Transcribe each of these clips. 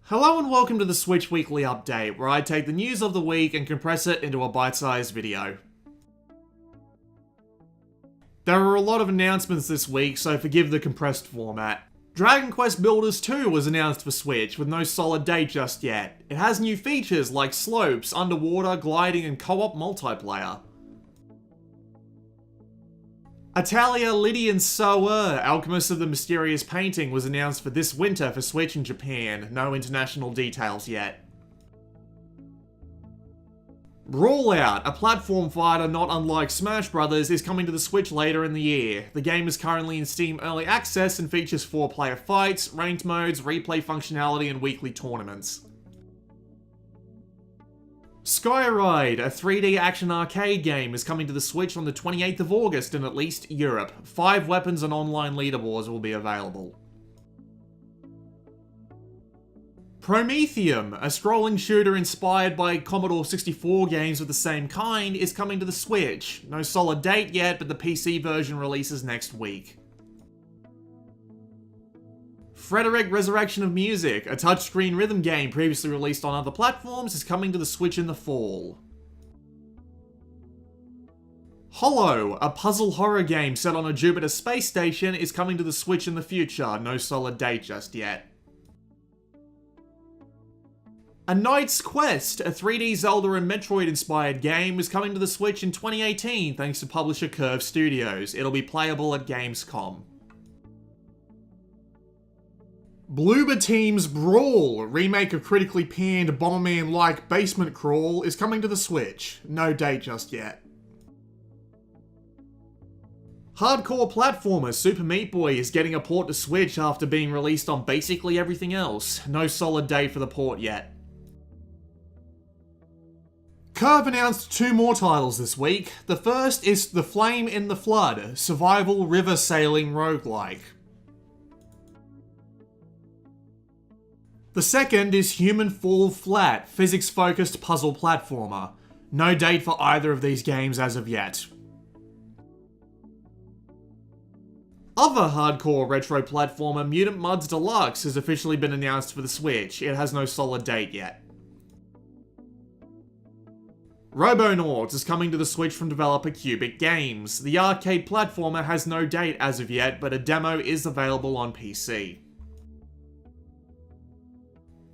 Hello and welcome to the Switch Weekly Update, where I take the news of the week and compress it into a bite-sized video. There are a lot of announcements this week, so forgive the compressed format. Dragon Quest Builders 2 was announced for Switch, with no solid date just yet. It has new features like slopes, underwater, gliding, and co-op multiplayer. Atelier Lydie Soeur, Alchemists of the Mysterious Painting, was announced for this winter for Switch in Japan. No international details yet. Brawlout, a platform fighter not unlike Smash Brothers, is coming to the Switch later in the year. The game is currently in Steam Early Access and features 4-player fights, ranked modes, replay functionality, and weekly tournaments. Skyride, a 3D action arcade game, is coming to the Switch on the 28th of August in at least Europe. 5 weapons and online leaderboards will be available. Promethium, a scrolling shooter inspired by Commodore 64 games of the same kind, is coming to the Switch. No solid date yet, but the PC version releases next week. Frederick Resurrection of Music, a touchscreen rhythm game previously released on other platforms, is coming to the Switch in the fall. Hollow, a puzzle horror game set on a Jupiter space station, is coming to the Switch in the future. No solid date just yet. A Knight's Quest, a 3D Zelda and Metroid-inspired game, is coming to the Switch in 2018 thanks to publisher Curve Studios. It'll be playable at Gamescom. Bloober Team's Brawl, a remake of critically panned Bomberman-like basement crawl, is coming to the Switch. No date just yet. Hardcore platformer Super Meat Boy is getting a port to Switch after being released on basically everything else. No solid date for the port yet. Curve announced 2 more titles this week. The first is The Flame in the Flood, survival river sailing roguelike. The second is Human Fall Flat, physics-focused puzzle platformer. No date for either of these games as of yet. Other hardcore retro platformer Mutant Mudds Deluxe has officially been announced for the Switch. It has no solid date yet. Robonauts is coming to the Switch from developer Cubic Games. The arcade platformer has no date as of yet, but a demo is available on PC.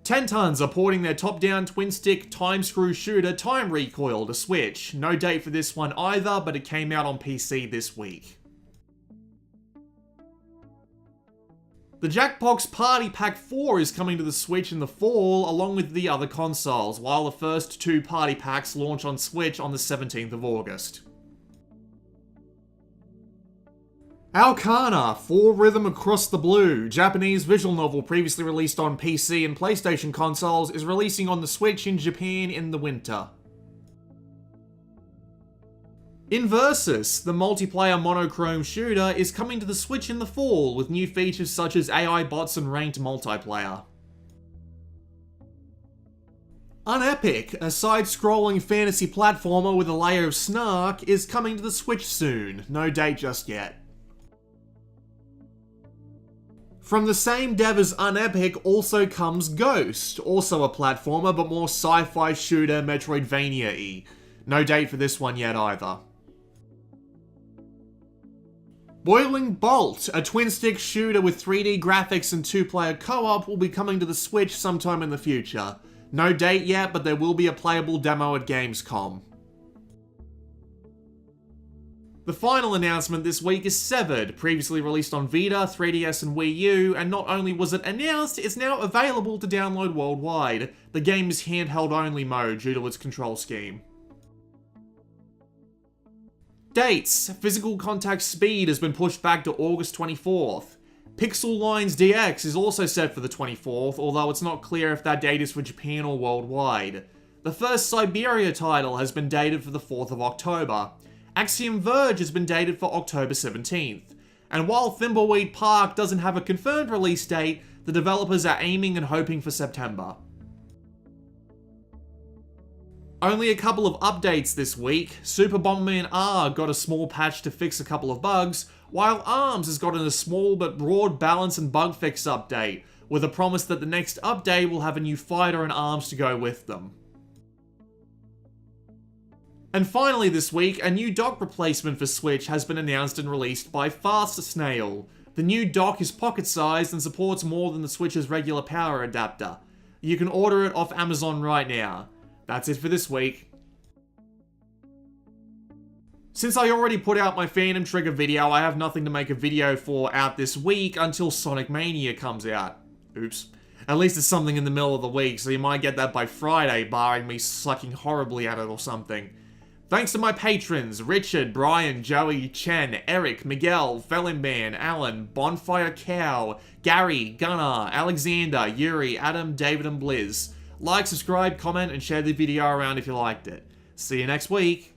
Tentons are porting their top-down twin-stick time-screw shooter Time Recoil to Switch. No date for this one either, but it came out on PC this week. The Jackbox Party Pack 4 is coming to the Switch in the fall, along with the other consoles, while the first 2 party packs launch on Switch on the 17th of August. Alchana, 4 Rhythm Across the Blue, Japanese visual novel previously released on PC and PlayStation consoles, is releasing on the Switch in Japan in the winter. Inversus, the multiplayer monochrome shooter, is coming to the Switch in the fall, with new features such as AI bots and ranked multiplayer. Unepic, a side-scrolling fantasy platformer with a layer of snark, is coming to the Switch soon. No date just yet. From the same dev as Unepic also comes Ghost, also a platformer but more sci-fi shooter Metroidvania-y. No date for this one yet either. Boiling Bolt, a twin-stick shooter with 3D graphics and 2-player co-op, will be coming to the Switch sometime in the future. No date yet, but there will be a playable demo at Gamescom. The final announcement this week is Severed, previously released on Vita, 3DS and Wii U, and not only was it announced, it's now available to download worldwide. The game is handheld only mode due to its control scheme. Dates. Physical Contact Speed has been pushed back to August 24th. Pixel Lines DX is also set for the 24th, although it's not clear if that date is for Japan or worldwide. The first Siberia title has been dated for the 4th of October. Axiom Verge has been dated for October 17th. And while Thimbleweed Park doesn't have a confirmed release date, the developers are aiming and hoping for September. Only a couple of updates this week. Super Bomberman R got a small patch to fix a couple of bugs, while ARMS has gotten a small but broad balance and bug fix update, with a promise that the next update will have a new fighter and arms to go with them. And finally this week, a new dock replacement for Switch has been announced and released by Fast Snail. The new dock is pocket-sized and supports more than the Switch's regular power adapter. You can order it off Amazon right now. That's it for this week. Since I already put out my Phantom Trigger video, I have nothing to make a video for out this week until Sonic Mania comes out. Oops. At least it's something in the middle of the week, so you might get that by Friday, barring me sucking horribly at it or something. Thanks to my patrons, Richard, Brian, Joey, Chen, Eric, Miguel, Fellinban, Alan, Bonfire Cow, Gary, Gunnar, Alexander, Yuri, Adam, David, and Blizz. Like, subscribe, comment, and share the video around if you liked it. See you next week.